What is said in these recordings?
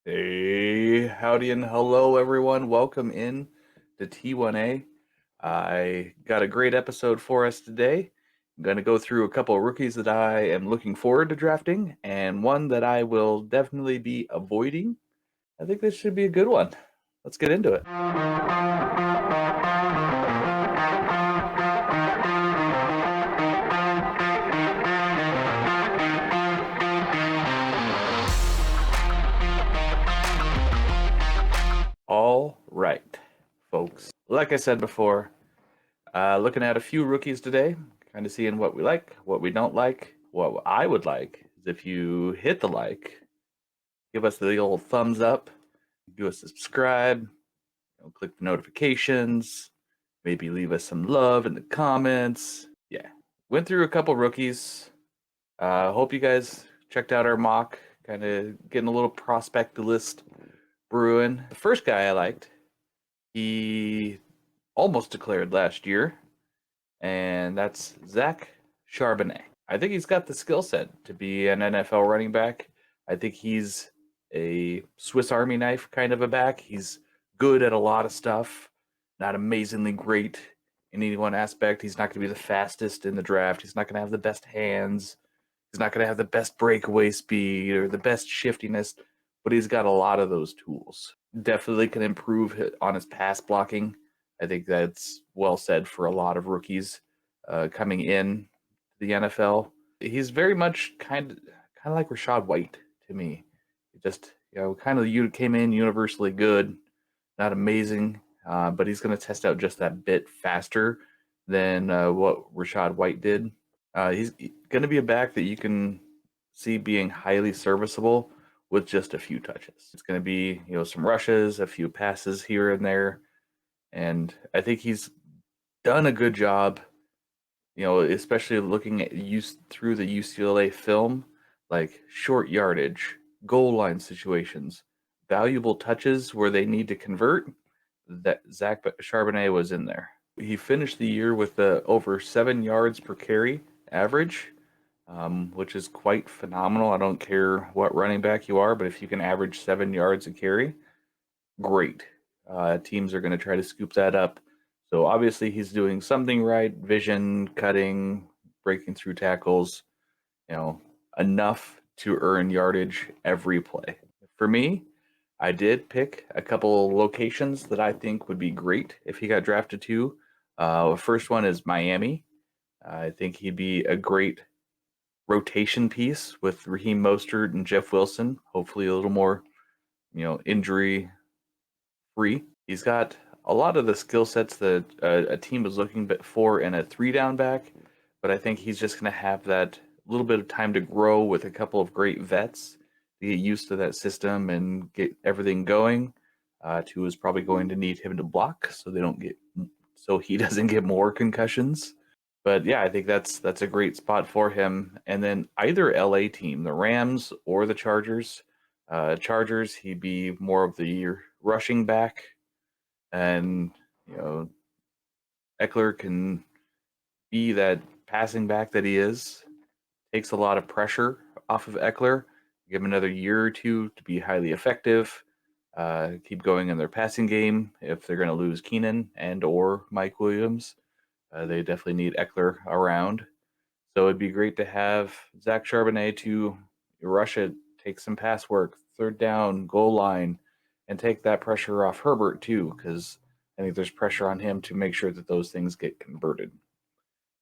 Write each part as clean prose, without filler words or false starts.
Hey, howdy and hello, everyone. Welcome in to T1A. I got a great episode for us today. I'm going to go through a couple of rookies that I am looking forward to drafting and one that I will definitely be avoiding. I think this should be a good one. Let's get into it. All right, folks. Like I said before, looking at a few rookies today, kind of seeing what we like, what we don't like. What I would like is if you hit the like, give us the old thumbs up, do a subscribe, click the notifications, maybe leave us some love in the comments. Yeah, went through a couple rookies. Hope you guys checked out our mock, kind of getting a little prospect list brewing. The first guy I liked, he almost declared last year, and that's Zach Charbonnet. I think he's got the skill set to be an NFL running back. I think he's a Swiss Army knife kind of a back. He's good at a lot of stuff, not amazingly great in any one aspect. He's not going to be the fastest in the draft. He's not going to have the best hands. He's not going to have the best breakaway speed or the best shiftiness, but he's got a lot of those tools. Definitely can improve on his pass blocking. I think that's well said for a lot of rookies coming in to the NFL. He's very much kind of like Rashad White to me. He just kind of you came in universally good, not amazing, but he's going to test out just that bit faster than what Rashad White did. He's going to be a back that you can see being highly serviceable with just a few touches. It's going to be some rushes, a few passes here and there, and I think he's done a good job. Especially looking at use through the UCLA film, like short yardage, goal line situations, valuable touches where they need to convert. That Zach Charbonnet was in there. He finished the year with over 7 yards per carry average, which is quite phenomenal. I don't care what running back you are, but if you can average 7 yards a carry, great. Teams are going to try to scoop that up. So obviously he's doing something right, vision, cutting, breaking through tackles, enough to earn yardage every play. For me, I did pick a couple locations that I think would be great if he got drafted to. First one is Miami. I think he'd be a great rotation piece with Raheem Mostert and Jeff Wilson. Hopefully, a little more, injury free. He's got a lot of the skill sets that a team is looking for in a 3 down back, but I think he's just going to have that little bit of time to grow with a couple of great vets to get used to that system and get everything going. Two is probably going to need him to block so he doesn't get more concussions. But yeah, I think that's a great spot for him. And then either LA team, the Rams or the Chargers. Chargers, he'd be more of the rushing back, and you know Eckler can be that passing back that he is. Takes a lot of pressure off of Eckler. Give him another year or two to be highly effective. Keep going in their passing game if they're going to lose Keenan and or Mike Williams. They definitely need Eckler around. So it'd be great to have Zach Charbonnet to rush it, take some pass work, third down, goal line, and take that pressure off Herbert too, because I think there's pressure on him to make sure that those things get converted.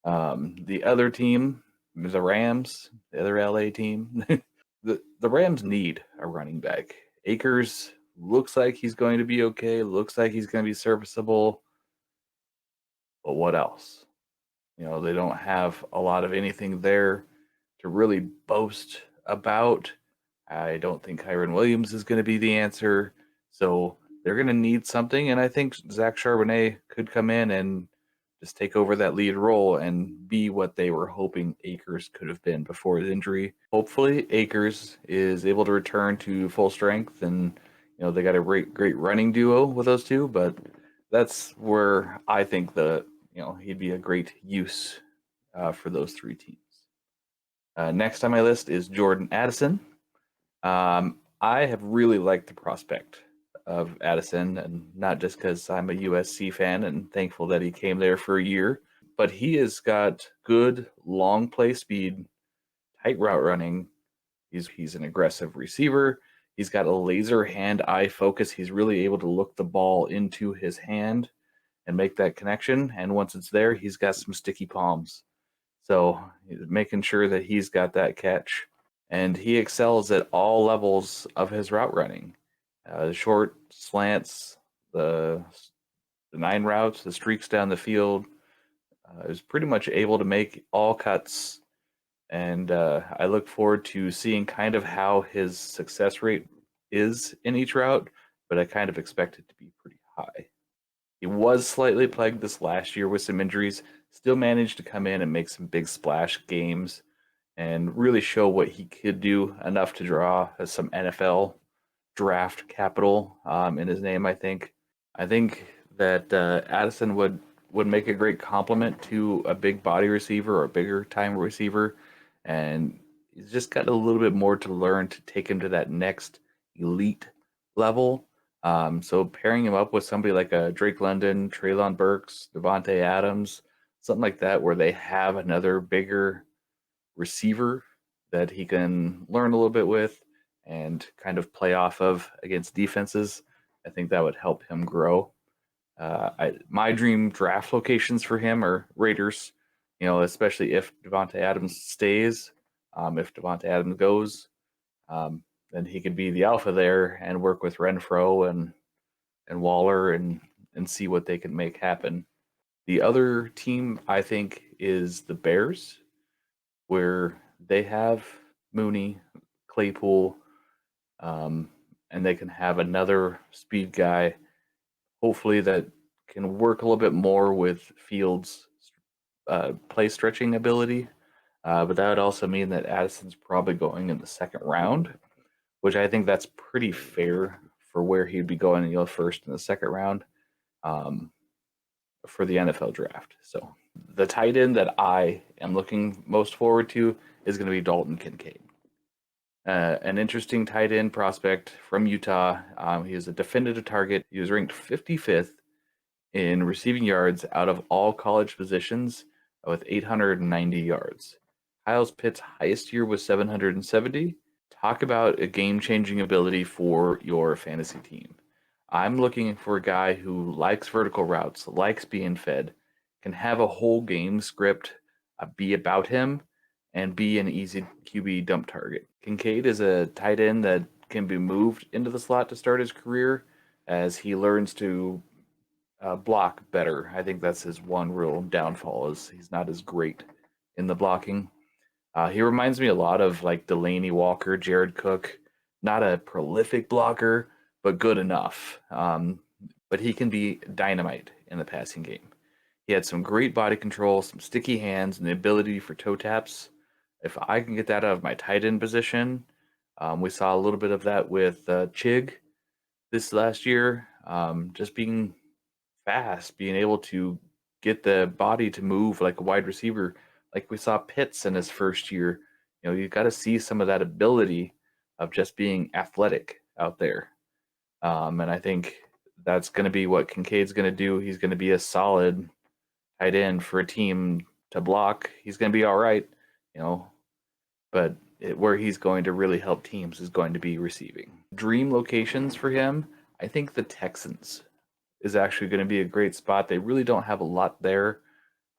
The other team, the Rams, the other LA team, the Rams need a running back. Akers looks like he's going to be okay, looks like he's going to be serviceable, but what else? They don't have a lot of anything there to really boast about. I don't think Kyren Williams is going to be the answer. So they're going to need something. And I think Zach Charbonnet could come in and just take over that lead role and be what they were hoping Akers could have been before his injury. Hopefully, Akers is able to return to full strength, and they got a great running duo with those two. But that's where I think he'd be a great use for those three teams. Next on my list is Jordan Addison. I have really liked the prospect of Addison, and not just because I'm a USC fan and thankful that he came there for a year, but he has got good long play speed, tight route running. He's an aggressive receiver. He's got a laser hand-eye focus. He's really able to look the ball into his hand and make that connection. And once it's there, he's got some sticky palms. So making sure that he's got that catch. And he excels at all levels of his route running. The short slants, the, the nine routes, the streaks down the field. Is pretty much able to make all cuts. And I look forward to seeing kind of how his success rate is in each route, but I kind of expect it to be pretty high. He was slightly plagued this last year with some injuries, still managed to come in and make some big splash games and really show what he could do, enough to draw some NFL draft capital in his name, I think. I think that Addison would make a great complement to a big body receiver or a bigger time receiver, and he's just got a little bit more to learn to take him to that next elite level. So pairing him up with somebody like a Drake London, Treylon Burks, Devontae Adams, something like that, where they have another bigger receiver that he can learn a little bit with and kind of play off of against defenses, I think that would help him grow. My dream draft locations for him are Raiders, especially if Devontae Adams stays. If Devontae Adams goes, then he could be the alpha there and work with Renfro and Waller and see what they can make happen. The other team I think is the Bears, where they have Mooney, Claypool, and they can have another speed guy, hopefully that can work a little bit more with Fields' play stretching ability. But that would also mean that Addison's probably going in the second round, which I think that's pretty fair for where he'd be going, first in the second round for the NFL draft. So the tight end that I am looking most forward to is going to be Dalton Kincaid. An interesting tight end prospect from Utah. He is a definitive target. He was ranked 55th in receiving yards out of all college positions with 890 yards. Kyle Pitts' highest year was 770. Talk about a game-changing ability for your fantasy team. I'm looking for a guy who likes vertical routes, likes being fed, can have a whole game script be about him, and be an easy QB dump target. Kincaid is a tight end that can be moved into the slot to start his career as he learns to block better. I think that's his one real downfall, is he's not as great in the blocking. He reminds me a lot of like Delaney Walker, Jared Cook. Not a prolific blocker, but good enough. But he can be dynamite in the passing game. He had some great body control, some sticky hands, and the ability for toe taps. If I can get that out of my tight end position, we saw a little bit of that with Chig this last year. Just being fast, being able to get the body to move like a wide receiver, like we saw Pitts in his first year. You've got to see some of that ability of just being athletic out there. And I think that's going to be what Kincaid's going to do. He's going to be a solid tight end for a team to block. He's going to be all right, but where he's going to really help teams is going to be receiving. Dream locations for him, I think the Texans is actually going to be a great spot. They really don't have a lot there.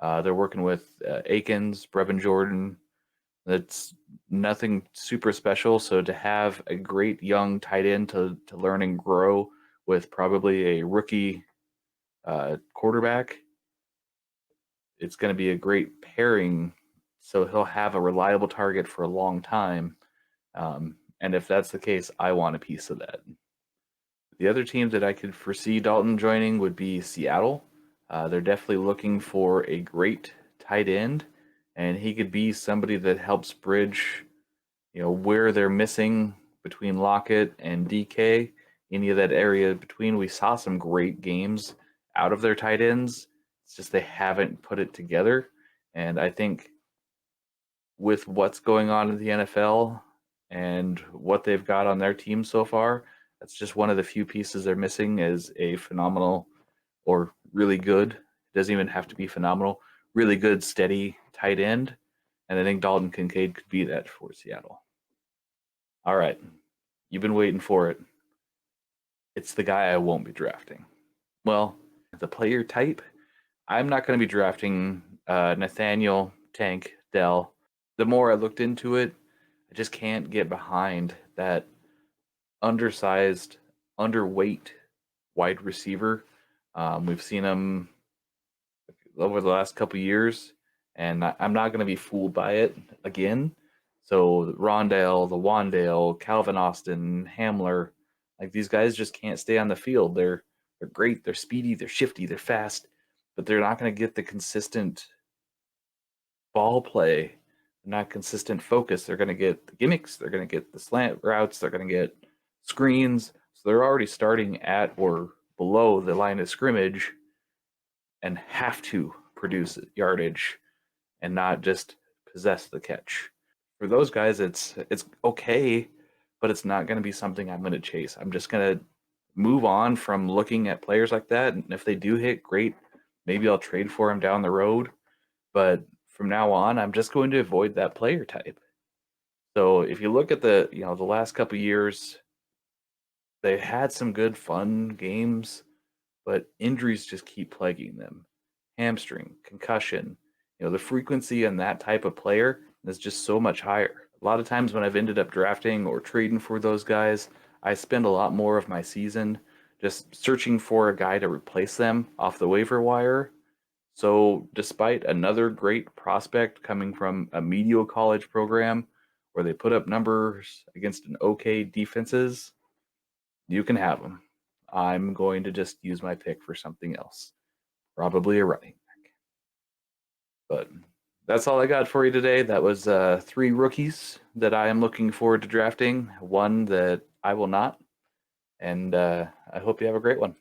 They're working with Akins, Brevin Jordan. That's nothing super special. So to have a great young tight end to learn and grow with probably a rookie quarterback, it's going to be a great pairing. So he'll have a reliable target for a long time. And if that's the case, I want a piece of that. The other team that I could foresee Dalton joining would be Seattle. They're definitely looking for a great tight end, and he could be somebody that helps bridge, where they're missing between Lockett and DK, any of that area between. We saw some great games out of their tight ends. It's just they haven't put it together. And I think with what's going on in the NFL and what they've got on their team so far, that's just one of the few pieces they're missing is a phenomenal or really good. It doesn't even have to be phenomenal. Really good, steady tight end. And I think Dalton Kincaid could be that for Seattle. All right. You've been waiting for it. It's the guy I won't be drafting. Well, the player type, I'm not going to be drafting Nathaniel Tank Dell. The more I looked into it, I just can't get behind that undersized, underweight wide receiver. We've seen him over the last couple years, and I'm not going to be fooled by it again. So Rondale, the Wandale, Calvin Austin, Hamler, like these guys just can't stay on the field. They're great, they're speedy, they're shifty, they're fast, but they're not going to get the consistent ball play, not consistent focus. They're going to get the gimmicks, they're going to get the slant routes, they're going to get screens. So they're already starting at or below the line of scrimmage and have to produce yardage and not just possess the catch. For those guys, it's okay, but it's not going to be something I'm going to chase. I'm just going to move on from looking at players like that. And if they do hit, great. Maybe I'll trade for them down the road. But from now on, I'm just going to avoid that player type. So if you look at the last couple years, they had some good fun games, but injuries just keep plaguing them. Hamstring, concussion, the frequency in that type of player is just so much higher. A lot of times when I've ended up drafting or trading for those guys, I spend a lot more of my season just searching for a guy to replace them off the waiver wire. So, despite another great prospect coming from a mediocre college program where they put up numbers against an okay defenses, you can have them. I'm going to just use my pick for something else, probably a running back. But that's all I got for you today. That was 3 rookies that I am looking forward to drafting, one that I will not. And I hope you have a great one.